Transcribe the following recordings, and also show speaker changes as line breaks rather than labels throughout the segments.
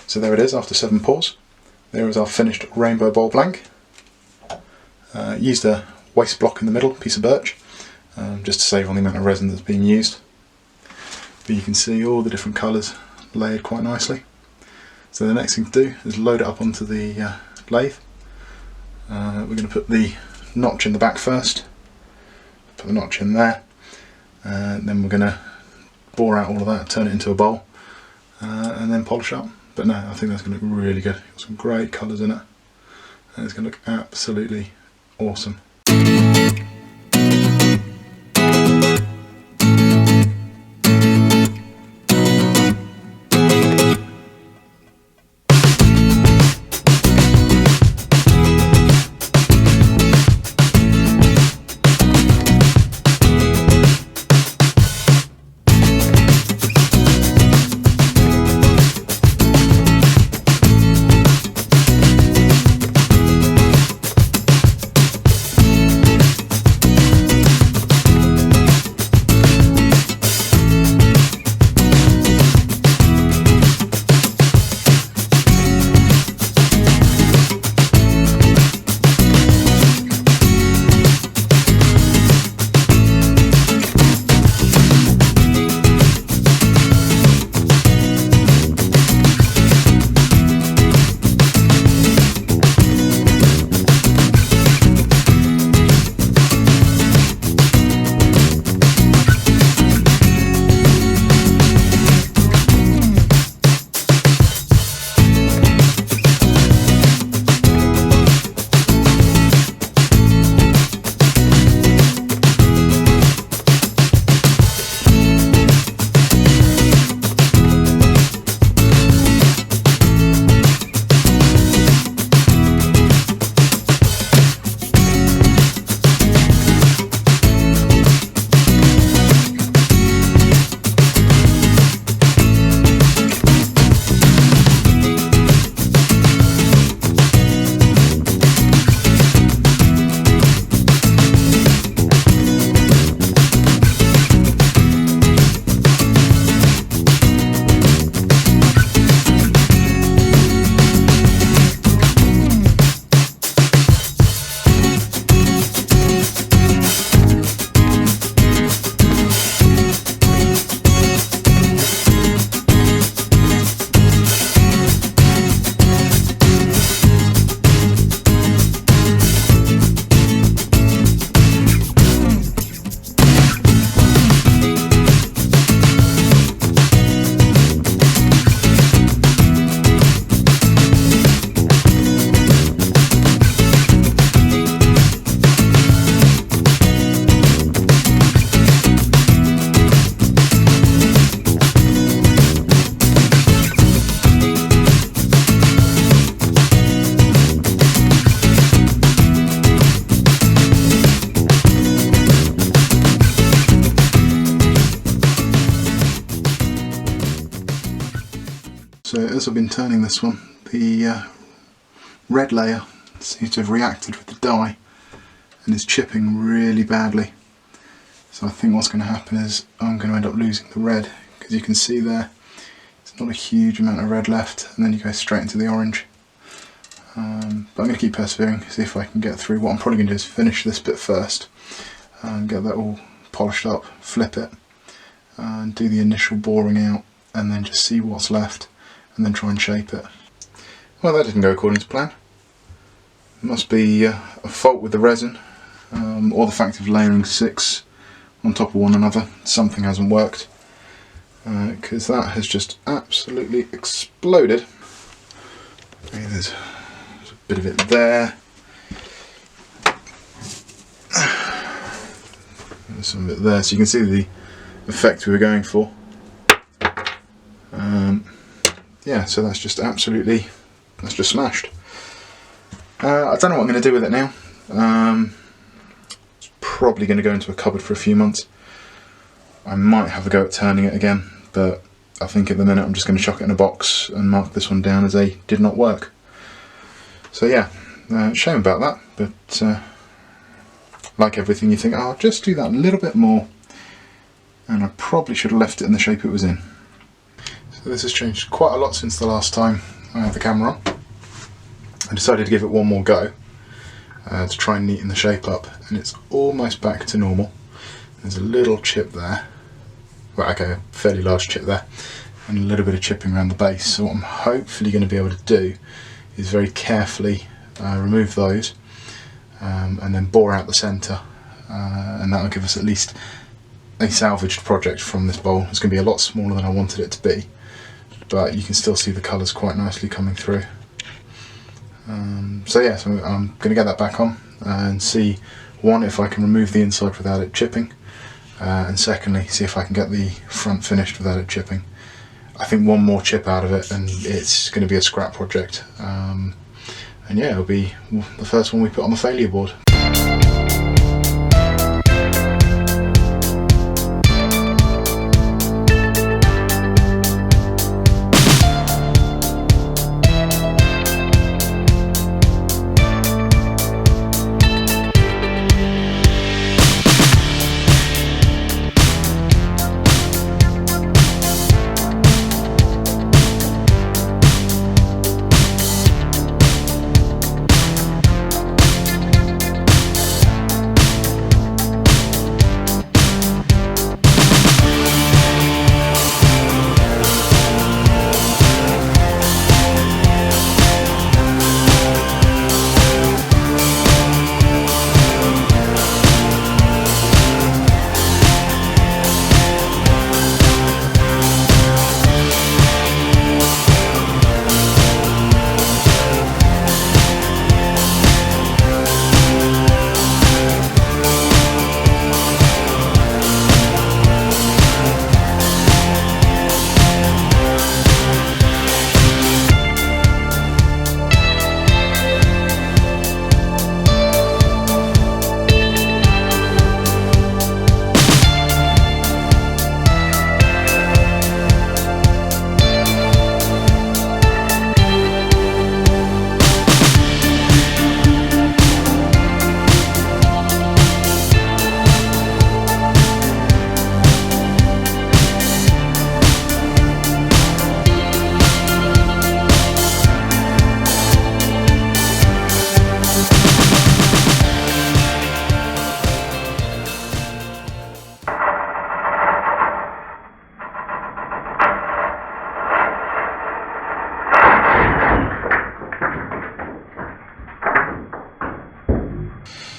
So there it is after 7 pours. There is our finished rainbow bowl blank. Used a waste block in the middle, piece of birch, just to save on the amount of resin that's being used. But you can see all the different colours layered quite nicely. So the next thing to do is load it up onto the lathe. We're going to put the notch in the back first. Put the notch in there, and then we're going to bore out all of that, turn it into a bowl, and then polish up. But no, I think that's going to look really good. Got some great colours in it, and it's going to look absolutely awesome. So as I've been turning this one, the red layer seems to have reacted with the dye and is chipping really badly. So I think what's going to happen is I'm going to end up losing the red, because you can see there there's not a huge amount of red left, and then you go straight into the orange. But I'm going to keep persevering, see if I can get through. What I'm probably going to do is finish this bit first and get that all polished up, flip it and do the initial boring out, and then just see what's left and then try and shape it. Well, that didn't go according to plan. It must be a fault with the resin, or the fact of layering 6 on top of one another. Something hasn't worked, because that has just absolutely exploded. Okay, there's a bit of it there. There's some of it there, so you can see the effect we were going for. Yeah, so that's just absolutely, that's just smashed. I don't know what I'm going to do with it now. It's probably going to go into a cupboard for a few months. I might have a go at turning it again, but I think at the minute I'm just going to chuck it in a box and mark this one down as a did not work. So yeah, shame about that, but like everything you think, oh, I'll just do that a little bit more, and I probably should have left it in the shape it was in. So this has changed quite a lot since the last time I have the camera on. I decided to give it one more go to try and neaten the shape up, and it's almost back to normal. There's a little chip there, well, okay, a fairly large chip there, and a little bit of chipping around the base. So what I'm hopefully going to be able to do is very carefully remove those and then bore out the centre, and that will give us at least a salvaged project from this bowl. It's going to be a lot smaller than I wanted it to be, but you can still see the colours quite nicely coming through. So yeah, so I'm going to get that back on and see, one, if I can remove the inside without it chipping, and secondly, see if I can get the front finished without it chipping. I think one more chip out of it and it's going to be a scrap project, and yeah, it'll be the first one we put on the failure board.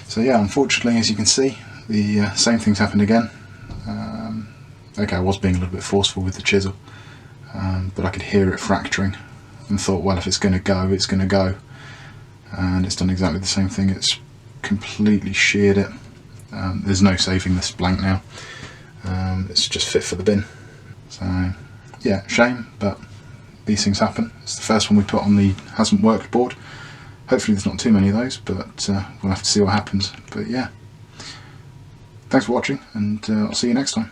So yeah, unfortunately, as you can see, the same thing's happened again. Okay, I was being a little bit forceful with the chisel, but I could hear it fracturing and thought, well, if it's going to go, it's going to go. And it's done exactly the same thing. It's completely sheared it. There's no saving this blank now. It's just fit for the bin. So yeah, shame, but these things happen. It's the first one we put on the hasn't worked board. Hopefully there's not too many of those, but we'll have to see what happens. But yeah, thanks for watching, and I'll see you next time.